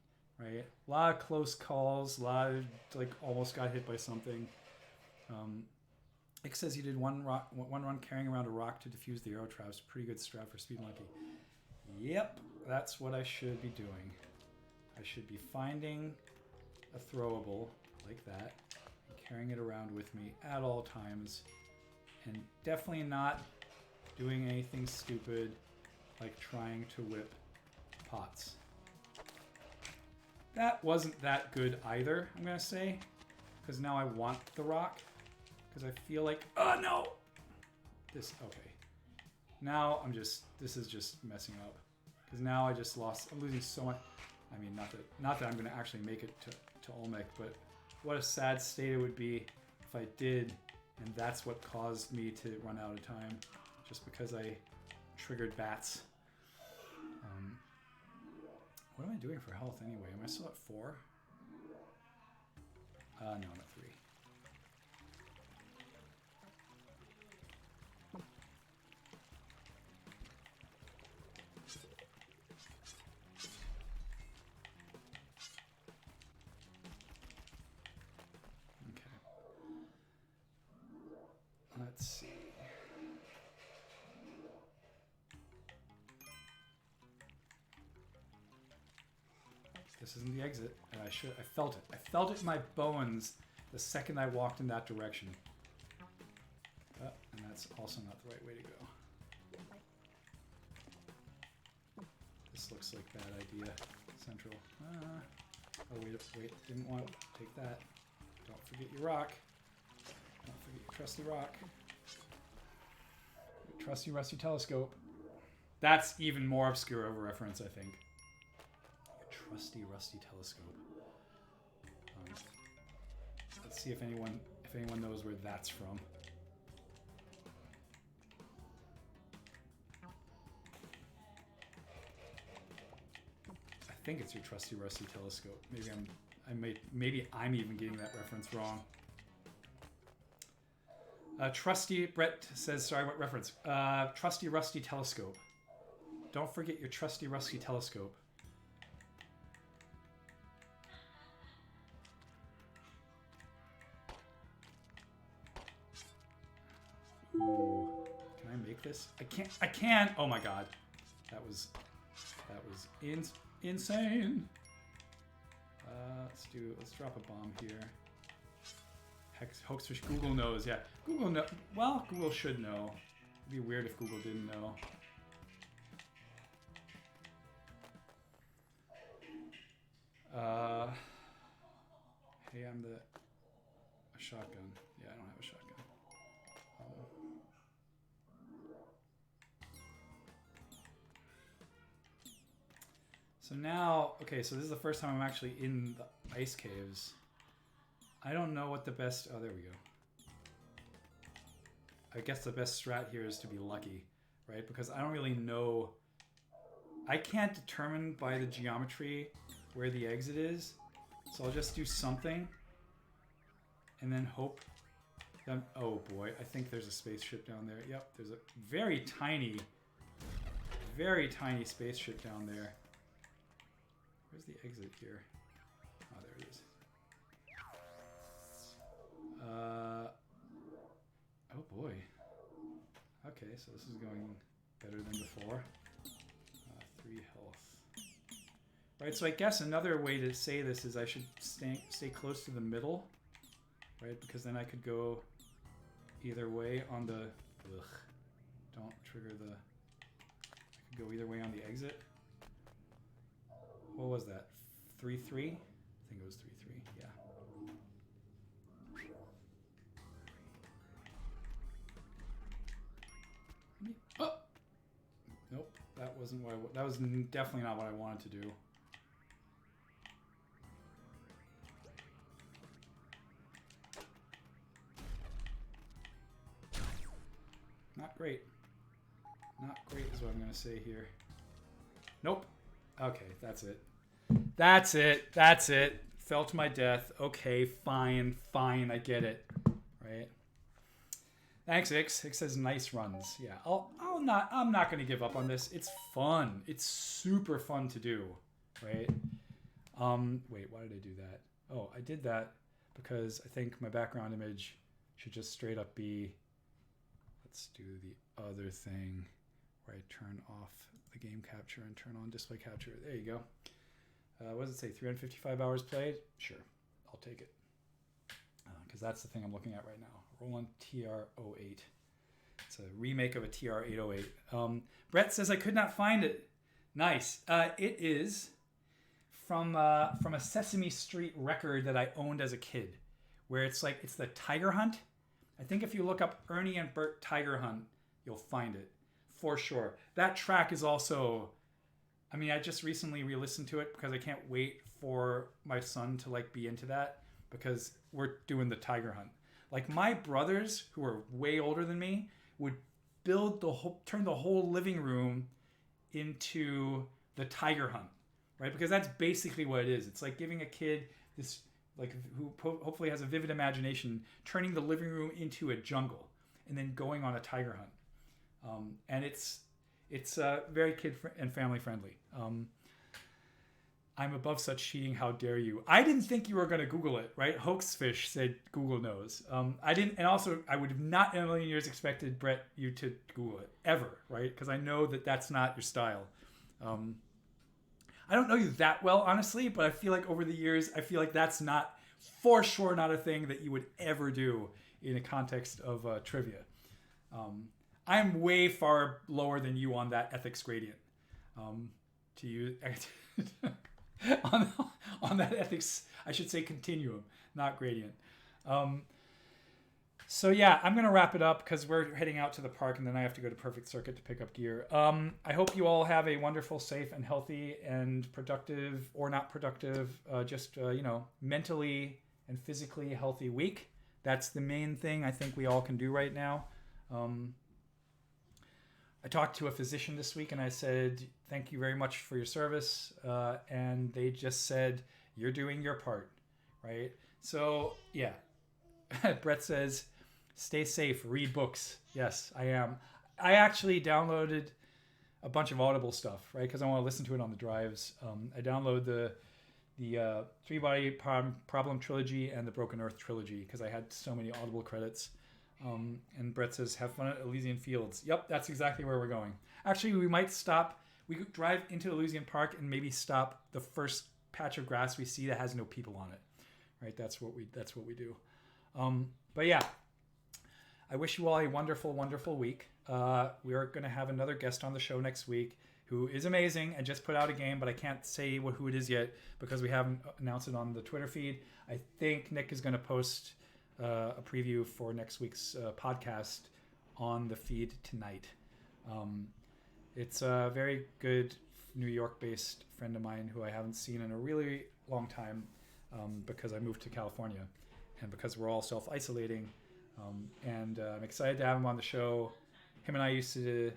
right? A lot of close calls, a lot of, like, almost got hit by something. It says you did one run carrying around a rock to defuse the arrow traps. Pretty good strat for Spelunky. Yep, that's what I should be doing. I should be finding a throwable like that, carrying it around with me at all times, and definitely not doing anything stupid like trying to whip pots. That wasn't that good either, I'm gonna say, because now I want the rock, because I feel like, oh no! This, okay. Now this is just messing up, because now I just lost, I'm losing so much. I mean, not that I'm gonna actually make it to Olmec, but what a sad state it would be if I did, and that's what caused me to run out of time, just because I triggered bats. What am I doing for health anyway? Am I still at 4? No, I'm at 3. Let's see. This isn't the exit, and I felt it. I felt it in my bones the second I walked in that direction. And that's also not the right way to go. This looks like bad idea. Central. Oh, wait, didn't want to take that. Don't forget your rock. Don't forget your trusty rock. Your trusty rusty telescope. That's even more obscure of a reference, I think. Your trusty rusty telescope. Let's see if anyone knows where that's from. I think it's your trusty rusty telescope. Maybe I'm even getting that reference wrong. Trusty, Brett says, sorry, what reference? Trusty rusty telescope. Don't forget your trusty rusty telescope. Ooh, can I make this? I can't. Oh my god. That was insane. Let's drop a bomb here. Hoaxfish, Google knows, yeah. Google know. Well, Google should know. It'd be weird if Google didn't know. Uh, hey, I'm a shotgun. Yeah, I don't have a shotgun. So now, okay, so this is the first time I'm actually in the ice caves. I don't know what the best... Oh, there we go. I guess the best strat here is to be lucky, right? Because I don't really know... I can't determine by the geometry where the exit is. So I'll just do something. And then hope... That, oh boy, I think there's a spaceship down there. Yep, there's a very tiny spaceship down there. Where's the exit here? Oh, there it is. Oh boy. Okay, so this is going better than before. 3 health. Right, so I guess another way to say this is I should stay close to the middle, right? Because then I could go either way on the... Ugh. Don't trigger the... I could go either way on the exit. What was that? 3-3? I think it was 3-3, yeah. Oh! Nope, that wasn't what that was definitely not what I wanted to do. Not great. Not great is what I'm going to say here. Nope. Okay, that's it. That's it. That's it. Fell to my death. Okay, fine, I get it. Right? Thanks, Ix. Ix says nice runs. Yeah, I'm not going to give up on this. It's fun. It's super fun to do, right? Wait, why did I do that? Oh, I did that because I think my background image should just straight up be... Let's do the other thing where I turn off the game capture and turn on display capture. There you go. What does it say? 355 hours played? Sure, I'll take it. Because that's the thing I'm looking at right now. Roland TR-08. It's a remake of a TR-808. Brett says I could not find it. Nice. It is from a Sesame Street record that I owned as a kid, where it's like it's the Tiger Hunt. I think if you look up Ernie and Bert Tiger Hunt, you'll find it for sure. That track is also, I mean, I just recently re-listened to it because I can't wait for my son to like be into that because we're doing the Tiger Hunt. Like my brothers who are way older than me would turn the whole living room into the Tiger Hunt, right? Because that's basically what it is. It's like giving a kid this, like who hopefully has a vivid imagination, turning the living room into a jungle and then going on a tiger hunt. And it's very kid and family friendly. I'm above such cheating, how dare you? I didn't think you were going to Google it, right? Hoaxfish said Google knows. I didn't, and also I would have not in a million years expected, Brett, you to Google it, ever, right? Because I know that that's not your style. I don't know you that well, honestly, but I feel like over the years, I feel like that's not, for sure, not a thing that you would ever do in a context of trivia. I'm way far lower than you on that ethics gradient. To you, on that ethics, I should say continuum, not gradient. So yeah, I'm going to wrap it up because we're heading out to the park and then I have to go to Perfect Circuit to pick up gear. I hope you all have a wonderful, safe, and healthy and productive or not productive, mentally and physically healthy week. That's the main thing I think we all can do right now. I talked to a physician this week and I said, thank you very much for your service. And they just said, you're doing your part, right? So yeah, Brett says, stay safe, read books. Yes, I am. I actually downloaded a bunch of Audible stuff, right? Because I want to listen to it on the drives. I downloaded the Three Body Problem trilogy and the Broken Earth trilogy because I had so many Audible credits. And Brett says, have fun at Elysian Fields. Yep, that's exactly where we're going. Actually, we might stop. We could drive into Elysian Park and maybe stop the first patch of grass we see that has no people on it. Right? That's what we do. But yeah, I wish you all a wonderful, wonderful week. We are going to have another guest on the show next week. who is amazing and just put out a game, but I can't say who it is yet because we haven't announced it on the Twitter feed. I think Nick is going to post a preview for next week's podcast on the feed tonight. It's a very good New York-based friend of mine who I haven't seen in a really long time because I moved to California and because we're all self-isolating. And I'm excited to have him on the show. Him and I used to,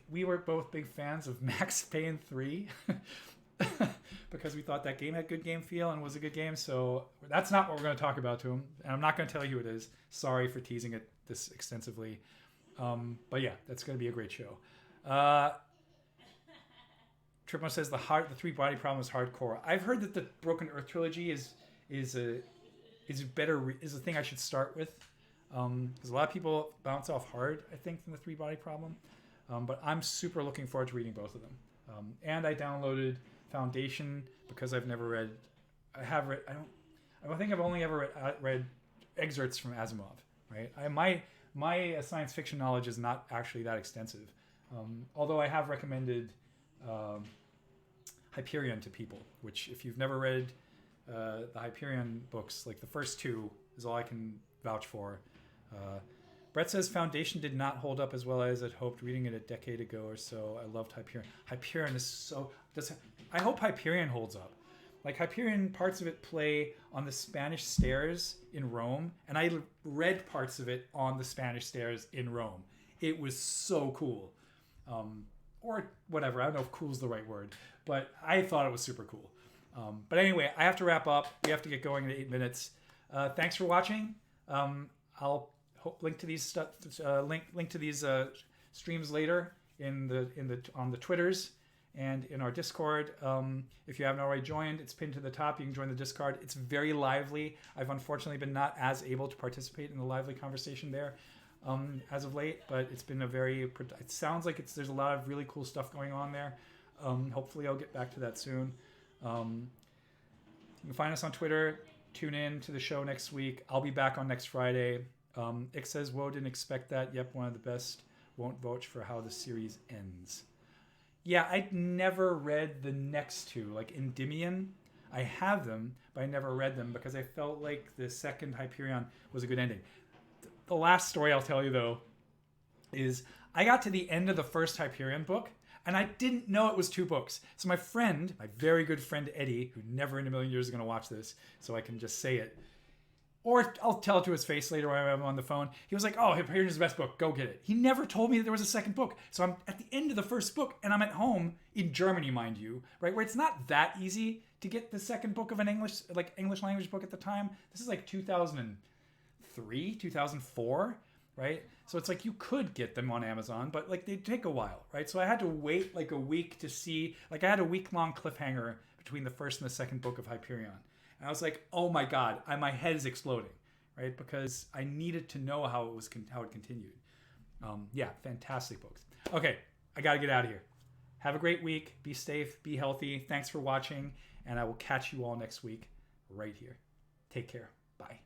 we were both big fans of Max Payne 3 because we thought that game had good game feel and was a good game. So that's not what we're going to talk about to him. And I'm not going to tell you who it is. Sorry for teasing it this extensively. But yeah, that's going to be a great show. Tripmo says the three body problem is hardcore. I've heard that the Broken Earth trilogy is a thing I should start with. Because a lot of people bounce off hard, I think, from the three body problem. But I'm super looking forward to reading both of them. And I downloaded Foundation because I've never read. I think I've only ever read excerpts from Asimov. Right. My science fiction knowledge is not actually that extensive. Although I have recommended Hyperion to people, which if you've never read the Hyperion books, like the first two is all I can vouch for. Brett says Foundation did not hold up as well as I'd hoped reading it a decade ago or so. I loved Hyperion. Hyperion is so... I hope Hyperion holds up. Like Hyperion, parts of it play on the Spanish stairs in Rome, and I read parts of it on the Spanish stairs in Rome. It was so cool. Or whatever, I don't know if cool is the right word, but I thought it was super cool. But anyway, I have to wrap up. We have to get going in 8 minutes. Thanks for watching. I'll link to these link to these streams later on the Twitters and in our Discord. If you haven't already joined, it's pinned to the top. You can join the Discord. It's very lively. I've unfortunately been not as able to participate in the lively conversation there as of late, but it's been it sounds like there's a lot of really cool stuff going on there. Hopefully I'll get back to that soon. You can find us on Twitter. Tune in to the show next week. I'll be back on next Friday. Ick says, whoa, didn't expect that. Yep, one of the best. Won't vouch for how the series ends. Yeah, I'd never read the next two, like Endymion. I have them, but I never read them because I felt like the second Hyperion was a good ending. The last story I'll tell you, though, is I got to the end of the first Hyperion book, and I didn't know it was 2 books. So my very good friend Eddie, who never in a million years is going to watch this, so I can just say it, or I'll tell it to his face later when I'm on the phone. He was like, oh, Hyperion is the best book. Go get it. He never told me that there was a second book. So I'm at the end of the first book, and I'm at home in Germany, mind you, right, where it's not that easy to get the second book of an English language book at the time. This is like 2003, 2004, right? So it's like you could get them on Amazon, but like they take a while, right? So I had to wait like a week to see, like I had a week-long cliffhanger between the first and the second book of Hyperion. And I was like, oh my God, my head is exploding, right? Because I needed to know how it continued. Yeah, fantastic books. Okay, I got to get out of here. Have a great week. Be safe. Be healthy. Thanks for watching. And I will catch you all next week right here. Take care. Bye.